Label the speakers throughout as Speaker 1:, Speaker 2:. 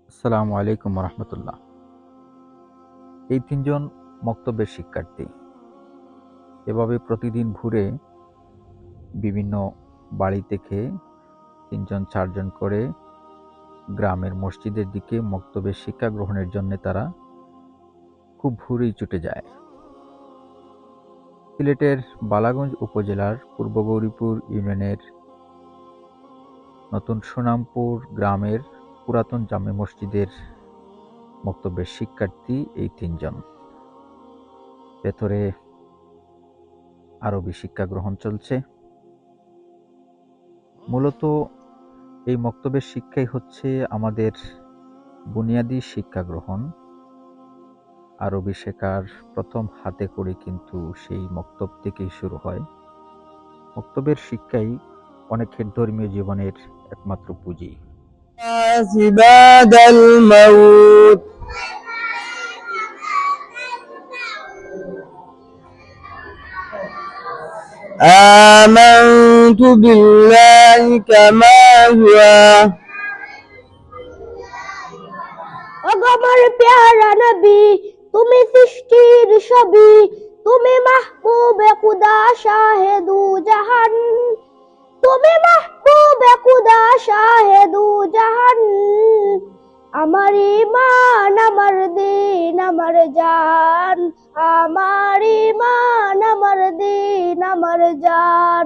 Speaker 1: আসসালামু আলাইকুম রহমতুল্লাহ। এই তিনজন মক্তবের শিক্ষার্থী এভাবে প্রতিদিন ঘুরে বিভিন্ন বাড়ি থেকে তিনজন চারজন করে গ্রামের মসজিদের দিকে মক্তবের শিক্ষা গ্রহণের জন্য তারা খুব ভোরেই ছুটে যায়। সিলেটের বালাগঞ্জ উপজেলার পূর্ব গৌরীপুর ইউনিয়নের নতুন সুনামপুর গ্রামের পুরাতন জামে মসজিদের মক্তবের শিক্ষার্থী এই তিনজন। ভেতরে আরবি শিক্ষা গ্রহণ চলছে। মূলত এই মক্তবের শিক্ষাই হচ্ছে আমাদের বুনিয়াদী শিক্ষা গ্রহণ। আরবি শেখার প্রথম হাতে করে কিন্তু সেই মক্তব থেকেই শুরু হয়। মক্তবের শিক্ষাই অনেকের ধর্মীয় জীবনের একমাত্র পুঁজি।
Speaker 2: بعد الموت آمنت بالله كما هو
Speaker 3: আমার প্যারা নবী, তুমি সৃষ্টির ছবি, তুমি মাহবুবে খুদা শাহে দু জাহান, তুমি মাহবুবে খুদা শাহে দু জাহান। আমার ঈমান, আমার দিন, আমার জান, আমার ঈমান, আমার দিন, আমার জান।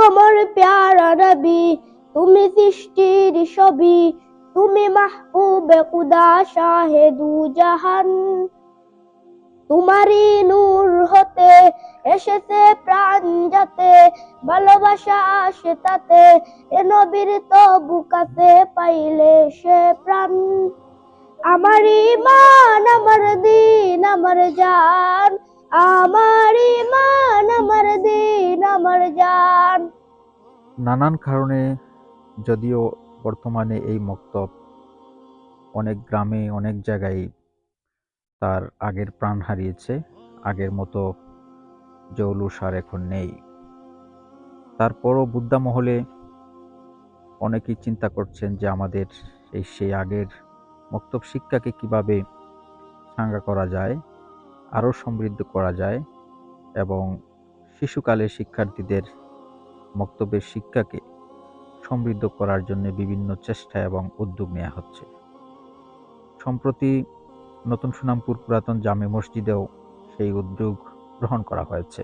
Speaker 3: আমার প্যারা নবী, তুমি সৃষ্টির ছবি, তুমি মাহবুবে খুদা শাহে দু জাহান। তোমারই নূর হতে এসেছে প্রাণ যাতে, ভালোবাসা আসে তাতে, এ নবীর তবু কাছে পাইলে সে প্রাণ। আমার ঈমান, আমার দিন, আমার জান, আমার ঈমান, আমার দিন, আমার জান।
Speaker 1: নানান কারণে যদিও বর্তমানে এই মক্তব অনেক গ্রামে অনেক জায়গায় তার আগের প্রাণ হারিয়েছে, আগের মতো জৌলুস আর এখন নেই। তারপরও বুদ্ধা মহলে অনেকেই চিন্তা করছেন যে আমাদের সেই আগের মক্তব শিক্ষাকে কিভাবে চাঙ্গা করা যায়, আরও সমৃদ্ধ করা যায় এবং শিশুকালে শিক্ষার্থীদের মক্তবের শিক্ষাকে সমৃদ্ধ করার জন্য বিভিন্ন চেষ্টা এবং উদ্যোগ নেওয়া হচ্ছে। সম্প্রতি নতুন সুনামপুর পুরাতন জামে মসজিদেও সেই উদ্যোগ গ্রহণ করা হয়েছে।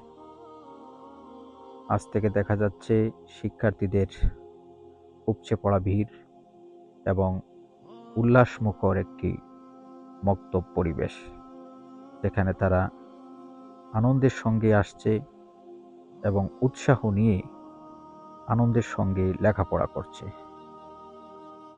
Speaker 1: আজ থেকে দেখা যাচ্ছে শিক্ষার্থীদের উপচে পড়া ভিড় এবং উল্লাসমুখর একটি মক্তব পরিবেশ, যেখানে তারা আনন্দের সঙ্গে আসছে এবং উৎসাহ নিয়ে আনন্দের সঙ্গে লেখাপড়া করছে।